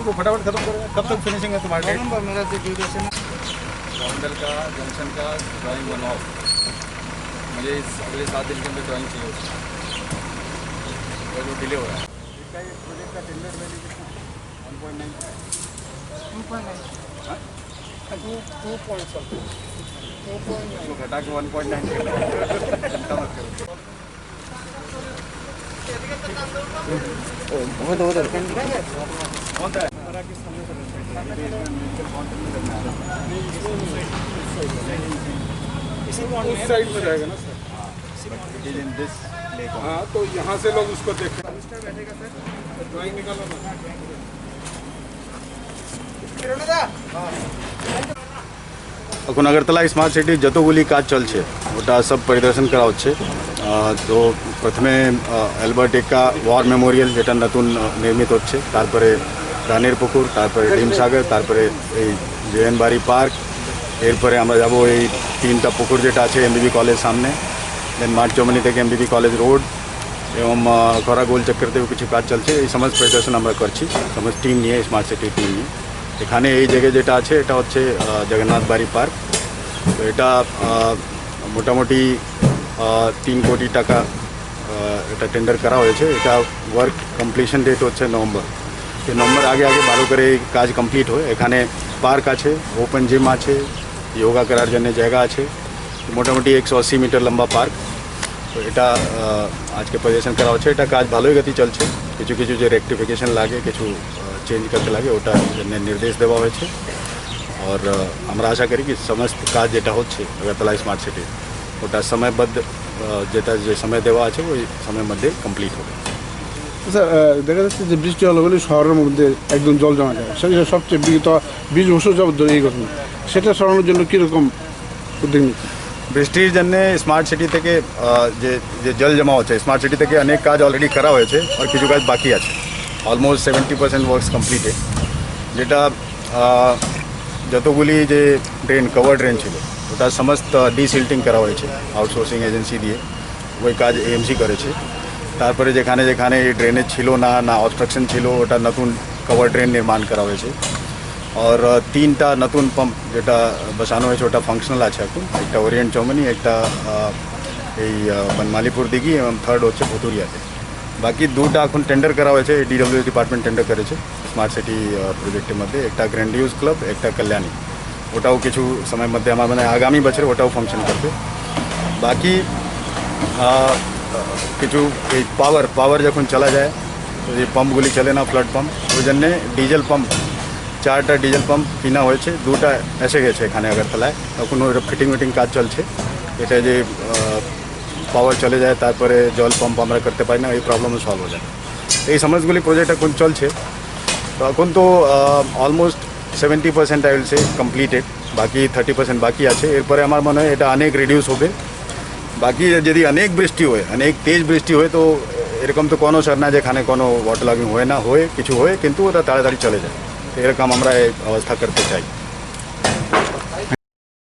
वो फटाफट खत्म करेगा। कब तक फिनिशिंग है तुम्हारी? नवंबर मेरा जो ड्यूरेशन है। बॉन्डल का जंक्शन का ड्राइंग बनवाओ, मुझे इस अगले 7 दिन के अंदर ड्राइंग चाहिए उसका, जो डिले हो रहा है। इसका ये प्रोजेक्ट का टेंडर वैल्यू कितना? 1.9 उसको घटा के 1.9 चिंता मत करो। कौन सा है? उस साइड में रहेगा ना सर। हाँ, तो यहाँ से लोग उसको देखें। बैठेगा सर, ड्राइंग निकालो ना। এখন আগরতলা স্মার্ট সিটি যতগুলি কাজ চলছে ওটা সব পরিদর্শন করা হচ্ছে। তো প্রথমে অ্যালবার্ট একা ওয়ার মেমোরিয়াল যেটা নতুন নির্মিত হচ্ছে, তারপরে রানের পুকুর, তারপরে ডিমসাগর, তারপরে এই জেএন বাড়ি পার্ক, এরপরে আমরা যাব এই 3টা পুকুর যেটা আছে এমবিবি কলেজ সামনে, দেন মাঠ চমনি থেকে এমবিবি কলেজ রোড এবং খরা গোল চক্করতেও কিছু কাজ চলছে। এই সমস্ত পরিদর্শন আমরা করছি সমস্ত টিম নিয়ে, স্মার্ট সিটি টিম নিয়ে। এখানে এই জায়গায় যেটা আছে এটা হচ্ছে জগন্নাথ বাড়ি পার্ক। তো এটা মোটামুটি 3 কোটি টাকা এটা টেন্ডার করা হয়েছে। এটা ওয়ার্ক কমপ্লিশন ডেট হচ্ছে নভেম্বর। তো নভেম্বর আগে আগে ভালো করে এই কাজ কমপ্লিট হয়। এখানে পার্ক আছে, ওপেন জিম আছে, যোগা করার জন্য জায়গা আছে, মোটামুটি 180 মিটার লম্বা পার্ক। তো এটা আজকে পজিশন করা হচ্ছে। এটা কাজ ভালোই গতি চলছে। কিছু কিছু যে রেক্টিফিকেশন লাগে, কিছু চেঞ্জ করতে লাগে, ওটা নির্দেশ দেওয়া হয়েছে। और আমরা আশা করি কি সমস্ত কাজ যেটা হচ্ছে আগরতলা স্মার্ট সিটি ওটা সময়বদ্ধ যেটা যে সময় দেওয়া আছে ওই সময়ের মধ্যে কমপ্লিট হবে। স্যার, দেখা যাচ্ছে যে বৃষ্টি হলে বলে শহরের মধ্যে একদম জল জমা যায়, সেটা সবচেয়ে বিগত 20 বছর যাবত ধরে এই ঘটনা। সেটা সরানোর জন্য কীরকম উদ্যোগ নিচ্ছে? বৃষ্টির জন্য স্মার্ট সিটি থেকে যে যে জল জমা হচ্ছে, স্মার্ট সিটি থেকে অনেক কাজ অলরেডি করা হয়েছে আর কিছু কাজ বাকি আছে। Almost 70% works completed. যেটা যতগুলি যে ড্রেন কভার ড্রেন ছিল ওটা সমস্ত ডিসিল্টিং করা হয়েছে আউটসোর্সিং এজেন্সি দিয়ে, ওই কাজ এএমসি করেছে। তারপরে যেখানে যেখানে ড্রেনেজ ছিল না না অবস্ট্রাকশন ছিল ওটা নতুন কভার ড্রেন নির্মাণ করা হয়েছে। আর 3টা নতুন পাম্প যেটা বসানো হয়েছে ওটা ফাংশনাল আছে এখন। একটা ওরিয়েন্ট চৌমনি, একটা এই বনমালীপুর দিঘি এবং 3rd হচ্ছে ভুতুরিয়াতে। বাকি 2টা এখন টেন্ডার করা হয়েছে, ডিডব্লিউএস ডিপার্টমেন্ট টেন্ডার করেছে স্মার্ট সিটি প্রজেক্টের মধ্যে। একটা গ্র্যান্ডিউজ ক্লাব, একটা কল্যাণী। ওটাও কিছু সময়ের মধ্যে আমার মানে আগামী বছর ওটাও ফাংশন করবে। বাকি কিছু এই পাওয়ার যখন চলা যায় তো এই পাম্পগুলি চলে না, ফ্লাড পাম্প, ওই জন্যে ডিজেল পাম্প 4টা ডিজেল পাম্প কিনা হয়েছে, 2টা এসে গেছে এখানে আগরতলায়। এখন ওই ফিটিং কাজ চলছে। এটা যে পাওয়ার চলে যায় তারপরে জল পাম্প আমরা করতে পারি না, এই প্রবলেমও সলভ হয়ে যায়। এই সমস্তগুলি প্রজেক্ট এখন চলছে। তো এখন তো almost 70% I will say completed, বাকি 30% বাকি আছে। এরপরে আমার মনে হয় এটা অনেক রিডিউস হবে। বাকি যদি অনেক বৃষ্টি হয়, অনেক তেজ বৃষ্টি হয়, তো এরকম তো কোনো সর না যেখানে কোনো ওয়াটার লগিং হয় না, হয় কিছু হয় কিন্তু ওটা তাড়াতাড়ি চলে যায়। এরকম আমরা এই অবস্থা করতে চাই।